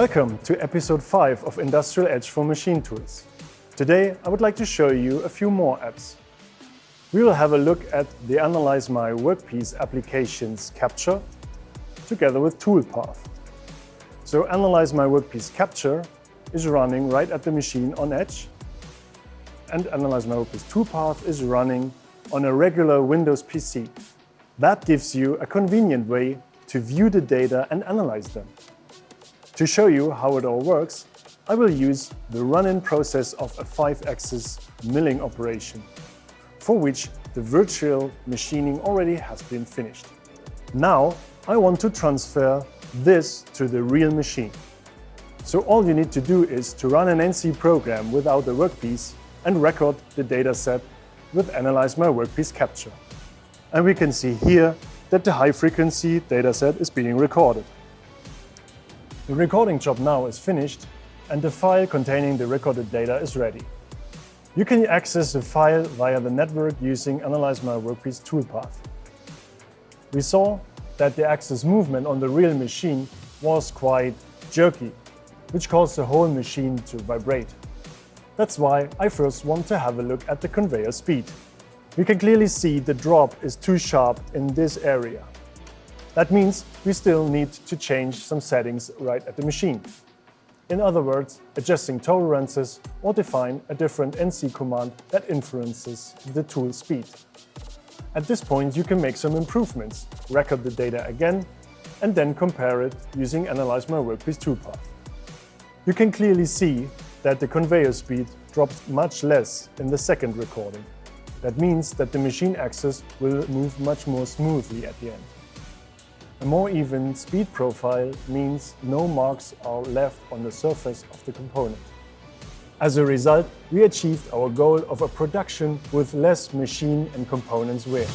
Welcome to episode 5 of Industrial Edge for Machine Tools. Today I would like to show you a few more apps. We will have a look at the Analyze MyWorkpiece application's Capture together with Toolpath. So Analyze MyWorkpiece Capture is running right at the machine on Edge, and Analyze MyWorkpiece Toolpath is running on a regular Windows PC. That gives you a convenient way to view the data and analyze them. To show you how it all works, I will use the run-in process of a 5-axis milling operation, for which the virtual machining already has been finished. Now I want to transfer this to the real machine. So all you need to do is to run an NC program without the workpiece and record the dataset with Analyze MyWorkpiece Capture. And we can see here that the high-frequency dataset is being recorded. The recording job now is finished and the file containing the recorded data is ready. You can access the file via the network using Analyze MyWorkpiece Toolpath. We saw that the axis movement on the real machine was quite jerky, which caused the whole machine to vibrate. That's why I first want to have a look at the conveyor speed. We can clearly see the drop is too sharp in this area. That means we still need to change some settings right at the machine. In other words, adjusting tolerances or define a different NC command that influences the tool speed. At this point, you can make some improvements, record the data again, and then compare it using Analyze MyWorkpiece Toolpath. You can clearly see that the conveyor speed drops much less in the second recording. That means that the machine axis will move much more smoothly at the end. A more even speed profile means no marks are left on the surface of the component. As a result, we achieved our goal of a production with less machine and components wear.